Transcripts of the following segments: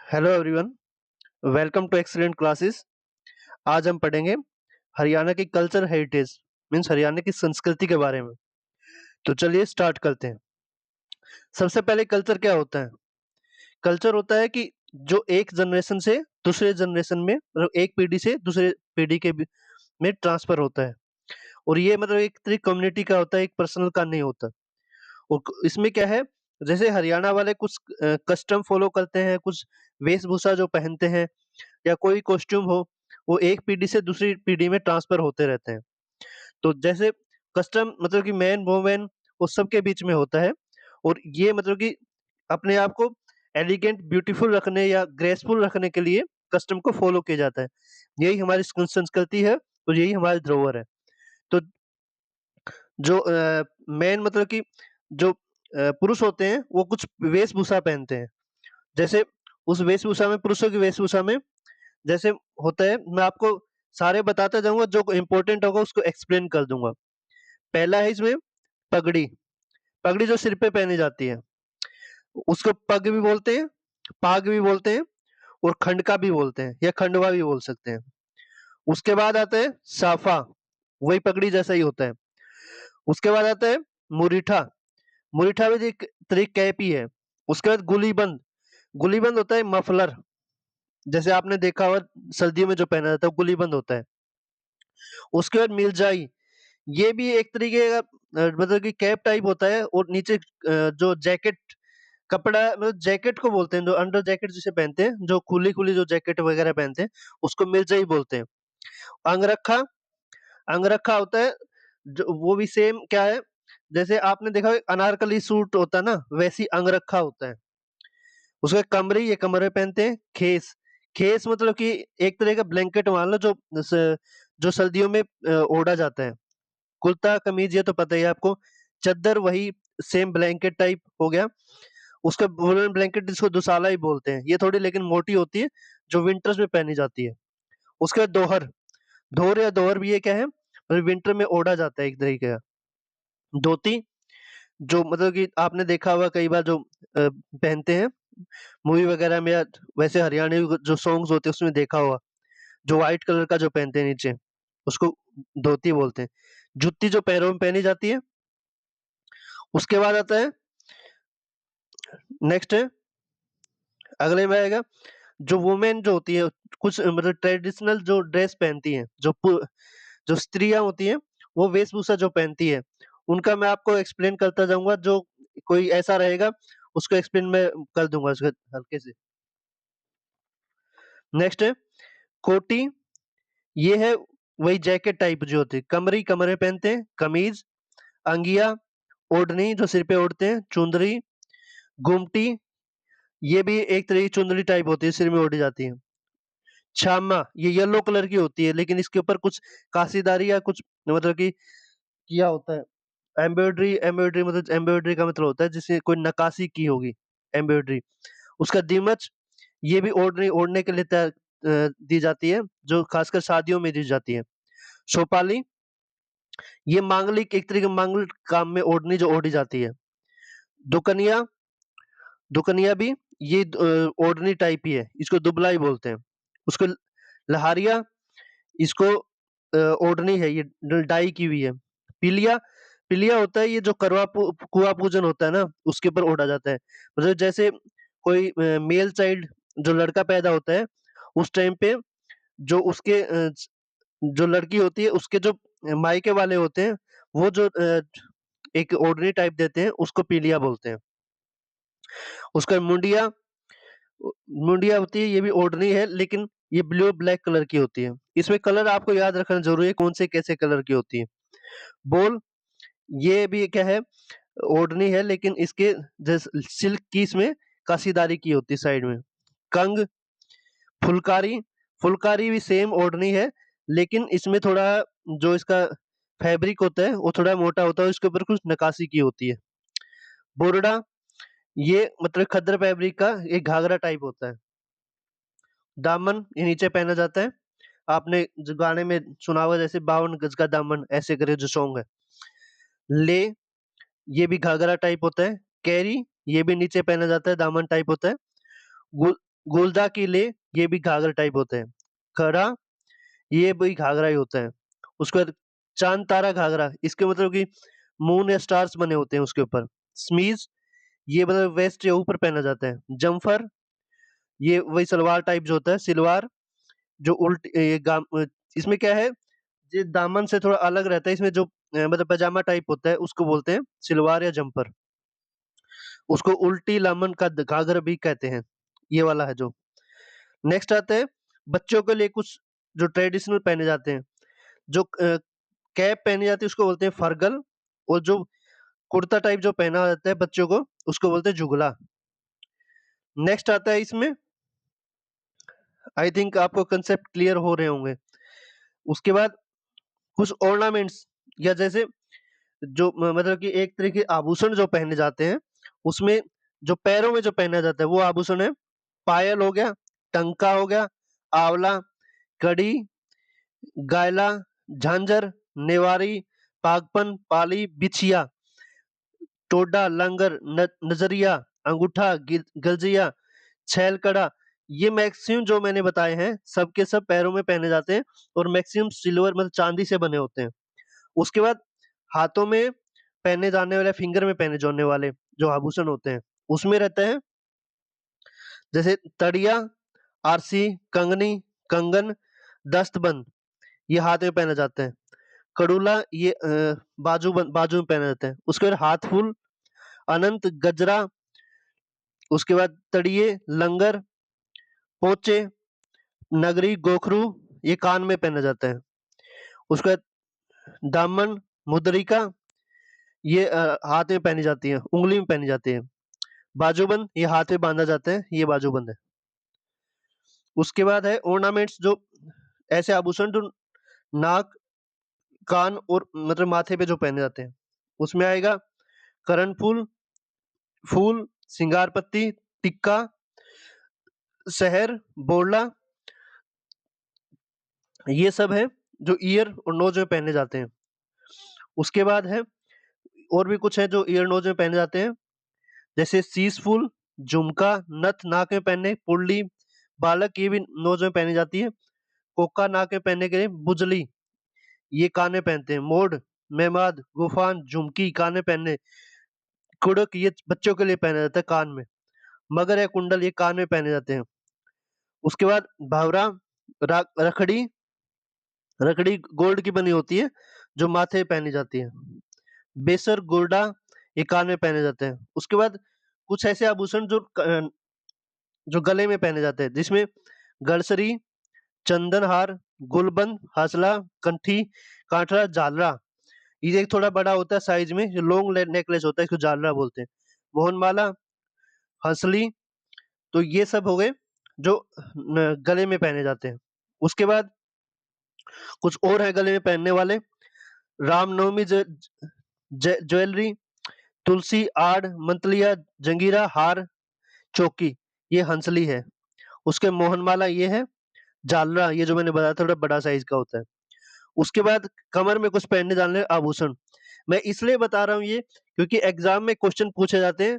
Hello everyone, welcome to excellent classes. आज हम पढ़ेंगे हरियाणा की कल्चर हेरिटेज मीन्स हरियाणा की संस्कृति के बारे में। तो चलिए स्टार्ट करते हैं। सबसे पहले कल्चर क्या होता है? कल्चर होता है कि जो एक जनरेशन से दूसरे जनरेशन में मतलब एक पीढ़ी से दूसरे पीढ़ी में ट्रांसफर होता है। और ये मतलब एक तरीके कम्युनिटी का होता है, एक पर्सनल का नहीं होता। और इसमें क्या है, जैसे हरियाणा वाले कुछ कस्टम फॉलो करते हैं, कुछ वेशभूषा जो पहनते हैं या कोई कॉस्ट्यूम हो, वो एक पीढ़ी से दूसरी पीढ़ी में ट्रांसफर होते रहते हैं। तो जैसे कस्टम मतलब कि मैन वुमेन वो सबके बीच में होता है। और ये मतलब कि अपने आप को एलिगेंट ब्यूटीफुल रखने या ग्रेसफुल रखने के लिए कस्टम को फॉलो किया जाता है। यही हमारी संस्कृति है और यही हमारी धरोहर है। तो जो मेन मतलब कि जो पुरुष होते हैं वो कुछ वेशभूषा पहनते हैं। जैसे उस वेशभूषा में, पुरुषों की वेशभूषा में जैसे होता है, मैं आपको सारे बताता जाऊँगा, जो इम्पोर्टेंट होगा उसको एक्सप्लेन कर दूँगा। पहला है इसमें पगड़ी। पगड़ी जो सिर पे पहनी जाती है, उसको पग भी बोलते हैं, पाग भी बोलते हैं और खंडका भी बोलते हैं या खंडवा भी बोल सकते हैं। उसके बाद आता है साफा, वही पगड़ी जैसा ही होता है। उसके बाद आता है मुरीठा। मुरीठा भी एक तरह की कैप ही है। उसके बाद गुलीबंद। गुलीबंद होता है मफलर, जैसे आपने देखा होगा सर्दियों में जो पहना जाता है वो गुलीबंद होता है। उसके बाद मिर्जाई, ये भी एक तरीके का मतलब कि कैप टाइप होता है और नीचे जो जैकेट कपड़ा मतलब जैकेट को बोलते हैं, जो अंडर जैकेट जिसे पहनते हैं, जो खुली-खुली जो जैकेट वगैरह पहनते हैं, उसको मिर्जाई बोलते हैं। अंगरखा, अंगरखा होता है जो वो भी सेम क्या है, जैसे आपने देखा होगा अनारकली सूट होता है ना, वैसी अंगरखा होता है। उसके कमरी, ये कमर में पहनते हैं। खेस, खेस मतलब कि एक तरह का ब्लैंकेट मान लो, जो सर्दियों में ओढ़ा जाता है। कुर्ता कमीज ये तो पता ही है आपको। चद्दर वही सेम ब्लैंकेट टाइप हो गया। उसका वुलन ब्लैंकेट जिसको दुसाला ही बोलते हैं, ये थोड़ी लेकिन मोटी होती है, जो विंटर्स में पहनी जाती है। उसके बाद दोहर, धोर या दोहर भी ये क्या है, मतलब विंटर में ओढ़ा जाता है एक तरीके का। धोती, जो मतलब कि आपने देखा होगा कई बार जो पहनते हैं मूवी वगैरह में, या वैसे हरियाणवी जो सॉन्ग्स होते हैं उसमें देखा होगा, जो व्हाइट कलर का जो पहनते हैं नीचे, उसको धोती बोलते हैं। जुत्ती जो पैरों में पहनी जाती है। उसके बाद आता है नेक्स्ट है, अगले में आएगा जो वुमेन जो होती है, कुछ मतलब ट्रेडिशनल जो ड्रेस पहनती हैं, जो स्त्रियाँ होती हैं, वो वेशभूषा जो पहनती है, उनका मैं आपको एक्सप्लेन करता जाऊँगा। जो कोई ऐसा रहेगा उसको एक्सप्लेन मैं कर दूँगा उसके हल्के से। नेक्स्ट है कोटी, ये है वही जैकेट टाइप जो होती है। कमरी, कमरे पहनते हैं। कमीज, अंगिया, ओढ़नी जो सिर पे ओढ़ते हैं। चुंदरी, गुमटी, ये भी एक तरह की चुंदरी टाइप होती है, सिर में ओढ़ी जाती है। छामा, ये येलो कलर की होती है, लेकिन इसके ऊपर कुछ कासीदारी या कुछ मतलब कि किया होता है। एम्ब्रॉयडरी, एम्ब्रॉयडरी मतलब एम्ब्रॉयडरी का मतलब होता है जिससे कोई नक्काशी की होगी, एम्ब्रॉयडरी। उसका दीमच, ये भी ओढ़ने के लिए दी जाती है, जो खासकर शादियों में दी जाती है। सोपाली, ये मांगलिक, एक तरीके मांगलिक काम में ओढ़नी जो ओढ़ी जाती है। दुकनिया, दुकनिया भी ये ओढ़नी टाइप ही है, इसको दुबला ही बोलते हैं। उसको लहारिया, इसको ओढ़नी है, ये डाई की हुई है। पीलिया, पीलिया होता है ये जो कुआं पूजन होता है ना, उसके ऊपर ओढ़ा जाता है। मतलब जैसे कोई मेल चाइल्ड जो लड़का पैदा होता है, उस टाइम पे जो उसके जो लड़की होती है उसके जो मायके वाले होते हैं, वो जो एक ओढ़नी टाइप देते हैं, उसको पीलिया बोलते हैं। उसका मुंडिया, मुंडिया होती है, ये भी ओढ़नी है, लेकिन ये ब्लू ब्लैक कलर की होती है। इसमें कलर आपको याद रखना ज़रूरी है, कौन से कैसे कलर की होती है। बोल, ये भी क्या है, ओढ़नी है, लेकिन इसके सिल्क की इसमें कसीदारी की होती है साइड में। कंग, फुलकारी, फुलकारी भी सेम ओढ़नी है, लेकिन इसमें थोड़ा जो इसका फैब्रिक होता है वो थोड़ा मोटा होता है, उसके ऊपर कुछ नक्काशी की होती है। बोरडा, ये मतलब खद्दर फैब्रिक का एक घाघरा टाइप होता है। दामन, ये नीचे पहना जाता है। आपने जो गाने में सुना होगा, जैसे 52 गज का दामन ऐसे करके जो सॉन्ग है। ले, ये भी घाघरा टाइप होता है। कैरी, ये भी नीचे पहना जाता है, दामन टाइप होता है। गु गुलदा की ले, ये भी घाघरा टाइप होता है। खड़ा, ये भी घाघरा ही होता है। उसके बाद चांद तारा घाघरा, इसके मतलब कि मून या स्टार्स बने होते हैं उसके ऊपर। स्मीज, ये मतलब वेस्ट या ऊपर पहना जाता है। जम्फर, ये वही सलवार टाइप जो होता है, सिलवार जो इसमें क्या है, ये दामन से थोड़ा अलग रहता है, इसमें जो मतलब पजामा टाइप होता है उसको बोलते हैं सिलवार या जम्पर। उसको उल्टी लामन का घाघर भी कहते हैं, ये वाला है जो। नेक्स्ट आता है बच्चों के लिए कुछ जो ट्रेडिशनल पहने जाते हैं, जो कैप पहनी जाती है उसको बोलते हैं फरगल, और जो कुर्ता टाइप जो पहना जाता है बच्चों को उसको बोलते हैं जुगला। नेक्स्ट आता है इसमें, आई थिंक आपको कंसेप्ट क्लियर हो रहे होंगे। उसके बाद कुछ ऑर्नामेंट्स, या जैसे जो मतलब कि एक तरह के आभूषण जो पहने जाते हैं, उसमें जो पैरों में जो पहना जाता है वो आभूषण है। पायल हो गया, टंका हो गया, आंवला, कड़ी, गायला, झांझर, नेवारी, पागपन, पाली, बिछिया, टोडा, लंगर, नजरिया, अंगूठा, गलजिया, छैलकड़ा, ये मैक्सिमम जो मैंने बताए हैं सब के सब पैरों में पहने जाते हैं, और मैक्सिमम सिल्वर मतलब चांदी से बने होते हैं। उसके बाद हाथों में पहने जाने वाले, फिंगर में पहने जाने वाले जो आभूषण होते हैं, उसमें रहता है जैसे तड़िया, आरसी, कंगनी, कंगन, दस्तबंद, ये हाथ में पहने जाते हैं। कड़ूला, ये बाजू में पहना जाता है। उसके बाद हाथ फूल, अनंत, गजरा, उसके बाद तड़िए, लंगर, पोचे, नगरी, गोखरू, ये कान में पहना जाता है। उसके बाद दामन, मुद्रिका, ये हाथ में पहनी जाती है, उंगली में पहनी जाती है। बाजूबंद, ये हाथ में बांधा जाता है, ये बाजूबंद है। उसके बाद है ऑर्नामेंट्स, जो ऐसे आभूषण जो नाक, कान और मतलब माथे पे जो पहने जाते हैं, उसमें आएगा करण फूल, फूल, सिंगार पत्ती, टिक्का, शहर, बोरला, ये सब है जो ईयर और नोज में पहने जाते हैं। उसके बाद है और भी कुछ है जो ईयर नोज में पहने जाते हैं, जैसे शीश फूल, झुमका, नथ नाक में पहनने, पुल्ली, बालक, ये भी नोज में पहनी जाती है। कोका नाक में पहनने के लिए, बुजली, ये कान में पहनते हैं। मोड, मेमाद, गुफान, झुमकी, कान में पहनने। कुड़क, ये बच्चों के लिए पहना जाता है कान में। मगर या कुंडल, ये कान में पहने जाते हैं। उसके बाद भावरा, रखड़ी, रखड़ी गोल्ड की बनी होती है जो माथे पे पहनी जाती है। बेसर, गुर्डा, ये कान में पहने जाते हैं। उसके बाद कुछ ऐसे आभूषण जो गले में पहने जाते हैं, जिसमें गलसरी, चंदन हार, गुलबंद, हासला, कंठी, कांठरा, झालरा, ये एक थोड़ा बड़ा होता है साइज में, जो लॉन्ग नेकलेस होता है, इसको झालरा बोलते हैं। मोहनमाला, हंसली, तो ये सब हो गए जो गले में पहने जाते हैं। उसके बाद कुछ और है गले में पहनने वाले, रामनवमी ज्वेलरी, तुलसी, आड़, मंतलिया, जंगीरा, हार, चौकी, ये हंसली है। उसके मोहनमाला ये है। झालरा, ये जो मैंने बताया थोड़ा बड़ा साइज का होता है। उसके बाद कमर में कुछ पहनने जाने आभूषण, मैं इसलिए बता रहा हूँ ये, क्योंकि एग्जाम में क्वेश्चन पूछे जाते हैं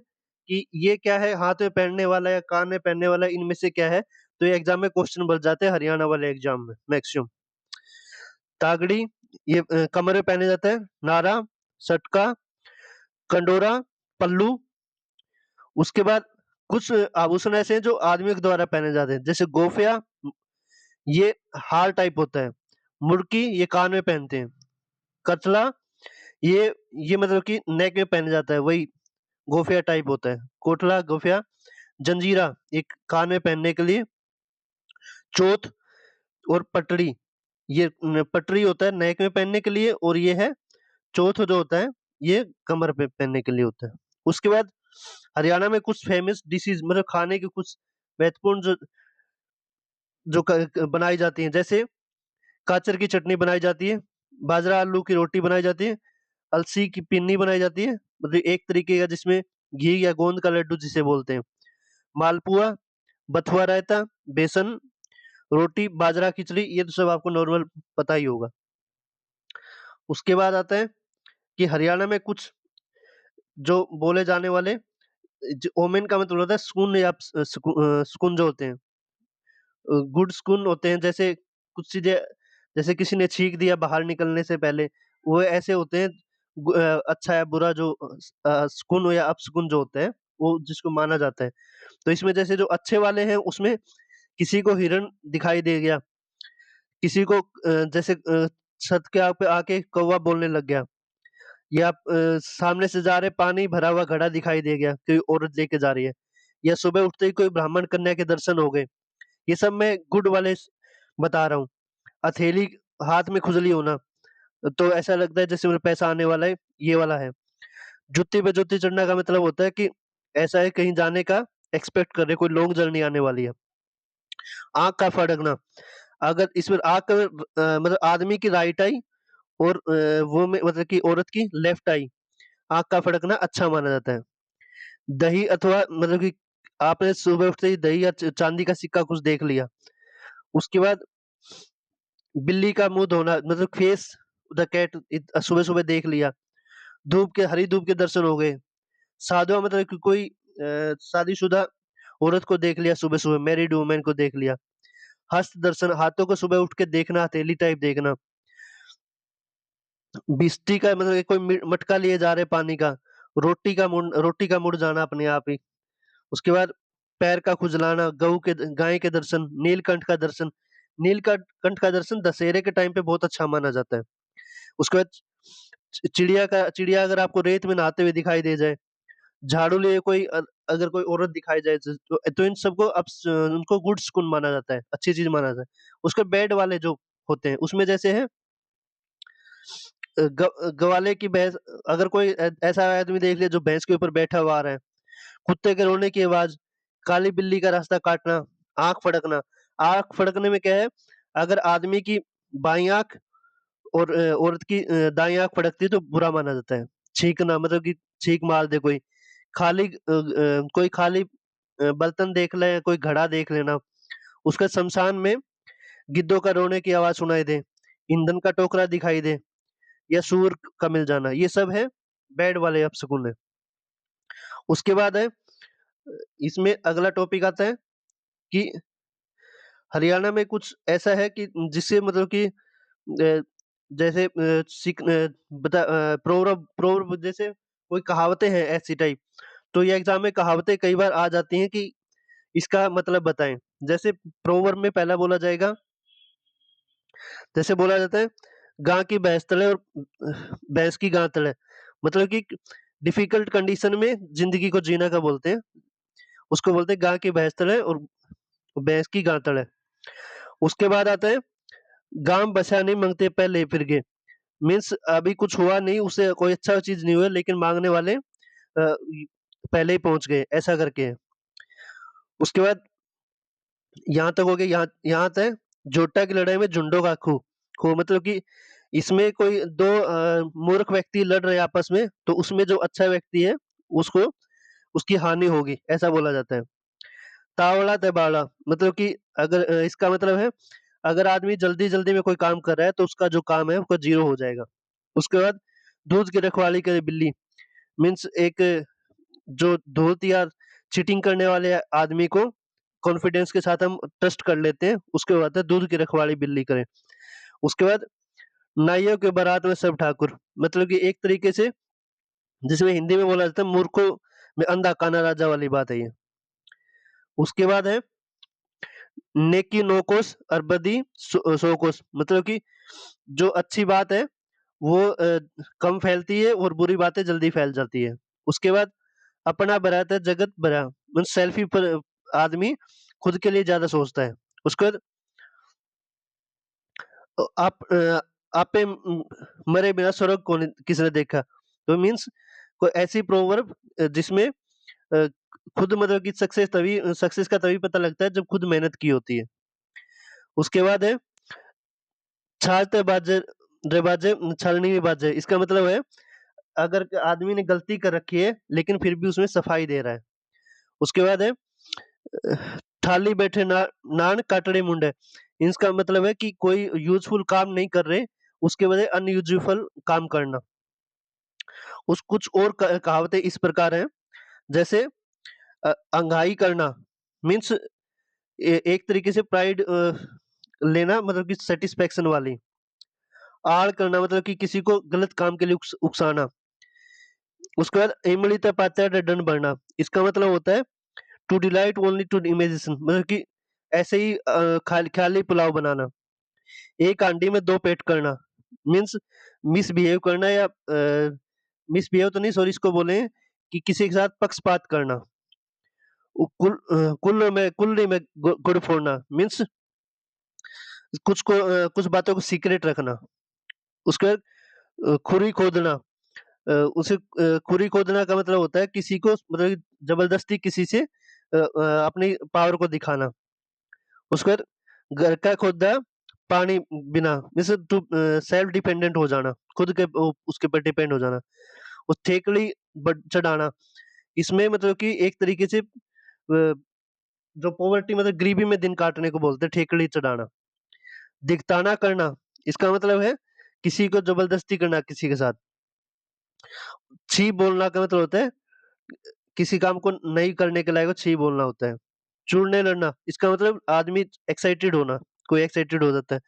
कि ये क्या है, हाथ में पहनने वाला या कान में पहनने वाला, इनमें से क्या है। तो ये एग्जाम में क्वेश्चन बन जाते हैं हरियाणा वाले एग्जाम में मैक्सिमम। तागड़ी, ये कमर में पहने जाता है। नारा, सटका, कंडोरा, पल्लू। उसके बाद कुछ आभूषण ऐसे हैं जो आदमियों के द्वारा पहने जाते हैं, जैसे गोफिया, ये हार टाइप होता है। मुड़की, ये कान में पहनते हैं। कचला, ये मतलब कि नेक में पहना जाता है, वही गोफिया टाइप होता है। कोटला, गोफिया। जंजीरा, एक कान में पहनने के लिए। चोथ और पटड़ी, ये पटड़ी होता है नेक में पहनने के लिए, और ये है चौथ जो होता है, ये कमर पे पहनने के लिए होता है। उसके बाद हरियाणा में कुछ फेमस डिशेज, मतलब खाने की कुछ महत्वपूर्ण जो जो बनाई जाती हैं, जैसे काचर की चटनी बनाई जाती है, बाजरा आलू की रोटी बनाई जाती है, अलसी की पिन्नी बनाई जाती है, मतलब एक तरीके का जिसमें घी या गोंद का लड्डू जिसे बोलते हैं। मालपुआ, बथुआ रायता, बेसन रोटी, बाजरा खिचड़ी, ये तो सब आपको नॉर्मल पता ही होगा। उसके बाद आता है कि हरियाणा में कुछ जो बोले जाने वाले ओमेन का मतलब होता है सुकून या सुकून जो होते हैं। गुड सुकून होते हैं, जैसे कुछ चीज़ें, जैसे किसी ने छींक दिया बाहर निकलने से पहले, वो ऐसे होते हैं। अच्छा या बुरा जो सुकून हो या अपसुकून जो होता है, वो जिसको माना जाता है। तो इसमें जैसे जो अच्छे वाले हैं उसमें किसी को हिरन दिखाई दे गया, किसी को जैसे छत के पे आके कौवा बोलने लग गया, या सामने से जा रहे पानी भरा हुआ घड़ा दिखाई दे गया, कोई औरत लेके जा रही है, या सुबह उठते ही कोई ब्राह्मण कन्या के दर्शन हो गए। ये सब मैं गुड वाले बता रहा हूँ। हथेली हाथ में खुजली होना, तो ऐसा लगता है जैसे मेरे पैसा आने वाला है, ये वाला है। जुत्ती पे जुत्ती चढ़ना का मतलब होता है कि ऐसा है कहीं जाने का एक्सपेक्ट कर रहे, कोई लॉन्ग जर्नी आने वाली है। आँख का फड़कना, अगर इसमें आँख का मतलब आदमी की राइट आई और वो में मतलब कि औरत की लेफ्ट आई, आँख का फड़कना अच्छा माना जाता है। दही अथवा मतलब कि आपने सुबह उठते ही दही या चांदी का सिक्का कुछ देख लिया। उसके बाद बिल्ली का मुँह धोना, मतलब फेस द कैट सुबह-सुबह देख लिया। धूप के हरी धूप के दर्शन हो गए। साधुआ मतलब कि कोई शादीशुदा औरत को देख लिया सुबह-सुबह, मैरिड वुमन को देख लिया। हस्त दर्शन, हाथों को सुबह उठ के देखना, हथेली टाइप देखना। बिस्टी का मतलब कि कोई मटका लिए जा रहे पानी का। रोटी का मुड़ जाना अपने आप ही। उसके बाद पैर का खुजलाना, गाय के दर्शन, नीलकंठ का दर्शन। नीलकंठ का दर्शन दशहरे के टाइम पे बहुत अच्छा माना जाता है। उसके बाद चिड़िया अगर आपको रेत में नहाते हुए दिखाई दे जाए, झाड़ू लिए कोई अगर कोई औरत दिखाई जाए, तो इन सबको उनको गुड शकुन माना जाता है, अच्छी चीज़ माना जाता है। उसके बैड वाले जो होते हैं, उसमें जैसे है गवाले की भैंस, अगर कोई ऐसा आदमी देख लिया जो भैंस के ऊपर बैठा हुआ आ रहा है, कुत्ते के रोने की आवाज़, काली बिल्ली का रास्ता काटना, आँख फड़कना। आँख फड़कने में क्या है, अगर आदमी की बाईं आँख और औरत की दाईं आँख फड़कती है तो बुरा माना जाता है। छींकना मतलब कि छींक मार दे कोई, कोई खाली बर्तन देख ले, कोई घड़ा देख लेना, उसके शमशान में गिद्धों का रोने की आवाज़ सुनाई दे, ईंधन का टोकरा दिखाई दे, या सूअर का मिल जाना, ये सब है बैड वाले अपशकुन है। उसके बाद है इसमें अगला टॉपिक आता है कि हरियाणा में कुछ ऐसा है कि जिससे मतलब कि जैसे प्रोवर्ब प्रोवर्ब जैसे कोई कहावतें हैं ऐसी टाइप, तो ये एग्ज़ाम में कहावतें कई बार आ जाती हैं कि इसका मतलब बताएँ। जैसे प्रोवर्ब में पहला बोला जाएगा, जैसे बोला जाता है, गाय की भैंस तले और भैंस की गाय तले, मतलब कि डिफिकल्ट कंडीशन में ज़िंदगी को जीना का बोलते हैं। उसको बोलते हैं गाय की भैंस तले और भैंस की गाय तले। उसके बाद आता है, गाम बचा नहीं माँगते पहले फिर गए। मीन्स अभी कुछ हुआ नहीं, उसे कोई अच्छा चीज़ नहीं हुआ लेकिन माँगने वाले पहले ही पहुँच गए, ऐसा करके है। उसके बाद यहाँ तक हो गया, यहाँ यहाँ तक जोटा की लड़ाई में झुंडों का खो। खो मतलब कि इसमें कोई 2 मूर्ख व्यक्ति लड़ रहे हैं आपस में, तो उसमें जो अच्छा व्यक्ति है, उसको उसकी हानि होगी, ऐसा बोला जाता है। तावड़ा तेबाड़ा मतलब कि अगर इसका मतलब है, अगर आदमी जल्दी-जल्दी में कोई काम कर रहा है, तो उसका जो काम है, वो ज़ीरो हो जाएगा। उसके बाद दूध की रखवाली करे बिल्ली, मीन्स एक जो धूर्त या चीटिंग करने वाले आदमी को कॉन्फिडेंस के साथ हम ट्रस्ट कर लेते हैं, उसके बाद है दूध की रखवाली बिल्ली करे। उसके बाद नाइयों के बारात में सब ठाकुर, मतलब कि एक तरीके से जिसमें हिंदी में बोला जाता है मूर्खों में अंधा काना राजा वाली बात है ये। उसके बाद है नेकी नो कोस और बदी सौ कोस, मतलब कि जो अच्छी बात है वो कम फैलती है और बुरी बातें जल्दी फैल जाती है। उसके बाद अपना बरात है जगत बरा, मीन्स सेल्फी पर आदमी खुद के लिए ज़्यादा सोचता है। उसके बाद आपे मरे बिना स्वर्ग कौन किसने देखा? तो मीन्स कोई ऐसी प्रोवर्ब जिसमें खुद मतलब कि सक्सेस का तभी पता लगता है जब खुद मेहनत की होती है। उसके बाद है छालते बाजे रे बाजे छलनी में बाजे, इसका मतलब है अगर आदमी ने गलती कर रखी है लेकिन फिर भी उसमें सफाई दे रहा है। उसके बाद है थाली बैठे नान काटड़े मुंडे, इसका मतलब है कि कोई यूज़फुल काम नहीं कर रहे, उसके बजाय अनयूज़फुल काम करना। उस कुछ और कहावतें इस प्रकार हैं, जैसे अंगाई करना मीन्स एक तरीके से प्राइड लेना, मतलब कि सेटिस्फेक्शन वाली। आड़ करना मतलब कि किसी को गलत काम के लिए उकसाना। उसके बाद इमलिता पात्या डंड भरना, इसका मतलब होता है to delight only to imagination, मतलब कि ऐसे ही खाली ख्याली पुलाव बनाना। एक आंटी में दो पेट करना मीन्स मिसबिहेव करना, या मिसबिहेव तो नहीं, सॉरी, इसको बोले कि किसी के साथ पक्षपात करना। कुल्ले में गुड़ फोड़ना मीन्स कुछ बातों को सीक्रेट रखना। उसके बाद खुरी खोदना, खुरी खोदना का मतलब होता है किसी को, मतलब कि जबरदस्ती किसी से अपनी पावर को दिखाना। उसके बाद घर का खोदा पानी बिना, जैसे टू सेल्फ डिपेंडेंट हो जाना, खुद के उसके ऊपर डिपेंड हो जाना। और ठेकड़ी चढ़ाना, इसमें मतलब कि एक तरीके से जो पॉवर्टी मतलब गरीबी में दिन काटने को बोलते हैं, ठेकड़ी चढ़ाना। दिखताना करना, इसका मतलब है किसी को जबरदस्ती करना किसी के साथ। छी बोलना का मतलब होता है किसी काम को नहीं करने के लायक छी बोलना होता है। चूड़ने लड़ना, इसका मतलब आदमी एक्साइटेड होना, कोई एक्साइटेड हो जाता है।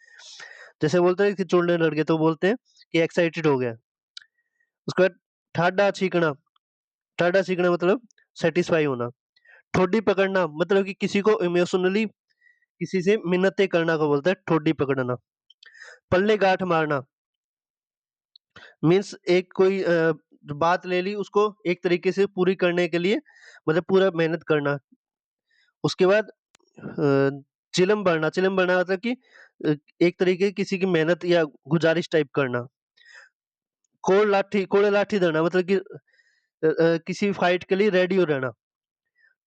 जैसे बोलते हैं कि चूड़ने लड़ गए, तो बोलते हैं कि एक्साइटेड हो गया। उसके बाद ठाडा छींकना, ठाडा छींकना मतलब सेटिस्फाई होना। ठोडी पकड़ना मतलब कि किसी को इमोशनली किसी से मिन्नतें करना को बोलता है ठोडी पकड़ना। पल्ले गांठ मारना मीन्स एक कोई बात ले ली, उसको एक तरीके से पूरी करने के लिए मतलब पूरा मेहनत करना। उसके बाद चिलम भरना मतलब कि एक तरीके की किसी की मेहनत या गुजारिश टाइप करना। कोड़े लाठी धरना मतलब कि किसी फाइट के लिए रेडी हो रहना।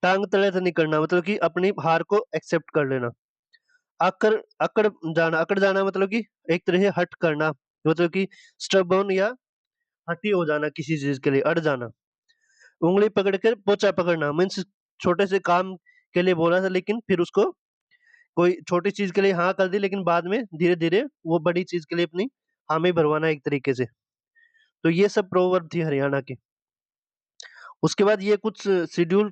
टांग तले से नहीं करना मतलब कि अपनी हार को एक्सेप्ट कर लेना। अकड़ अकड़ जाना मतलब कि एक तरह से हट करना, मतलब कि स्टबर्न या हठी हो जाना, किसी चीज के लिए अड़ जाना। उंगली पकड़ कर पोचा पकड़ना मीन्स छोटे से काम के लिए बोला था, लेकिन फिर उसको कोई छोटी चीज के लिए हाँ कर दी, लेकिन बाद में धीरे धीरे वो बड़ी चीज के लिए अपनी हामी भरवाना एक तरीके से। तो ये सब प्रोवर्ब थी हरियाणा की। उसके बाद ये कुछ शेड्यूल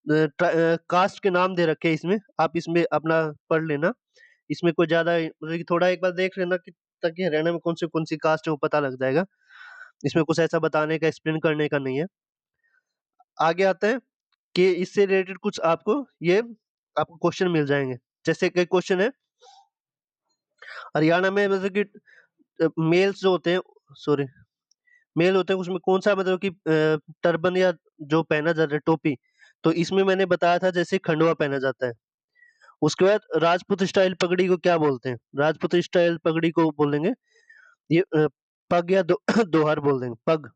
कास्ट के नाम दे रखे हैं इसमें, आप इसमें अपना पढ़ लेना। इसमें कोई ज्यादा मतलब कि थोड़ा एक बार देख लेना कि ताकि हरियाणा में कौन सी कास्ट है वो पता लग जाएगा। इसमें कुछ ऐसा बताने का, एक्सप्लेन करने का नहीं है। आगे आते हैं कि इससे रिलेटेड कुछ आपको क्वेश्चन मिल जाएंगे। जैसे कि क्वेश्चन है हरियाणा में मतलब कि मेल्स जो होते हैं, सॉरी, मेल होते हैं, उसमें कौन सा मतलब कि टर्बन या जो पहना जाता है टोपी, तो इसमें मैंने बताया था जैसे खंडवा पहना जाता है। उसके बाद राजपूत स्टाइल पगड़ी को क्या बोलते हैं? राजपूत स्टाइल पगड़ी को बोलेंगे ये पग या दोहर बोल देंगे, पग।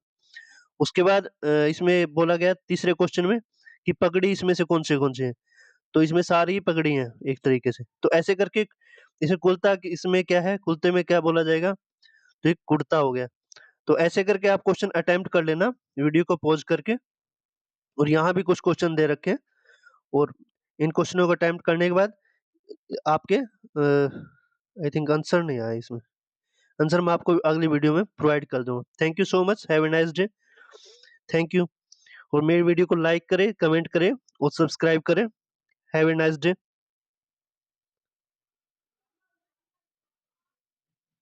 उसके बाद इसमें बोला गया तीसरे क्वेश्चन में कि पगड़ी इसमें से कौन से हैं, तो इसमें सारी ही पगड़ी हैं एक तरीके से। तो ऐसे करके इसे कुर्ता इसमें क्या है, कुर्ते में क्या बोला जाएगा, तो ये कुर्ता हो गया। तो ऐसे करके आप क्वेश्चन अटेम्प्ट कर लेना वीडियो को पॉज करके। और यहाँ भी कुछ क्वेश्चन दे रखे हैं, और इन क्वेश्चनों को अटेम्प्ट करने के बाद आपके आई थिंक आंसर नहीं आया इसमें, आंसर मैं आपको अगली वीडियो में प्रोवाइड कर दूंगा। Thank you so much, have a nice day, thank you. और मेरी वीडियो को लाइक करें, कमेंट करें और सब्सक्राइब करें। Have a nice day.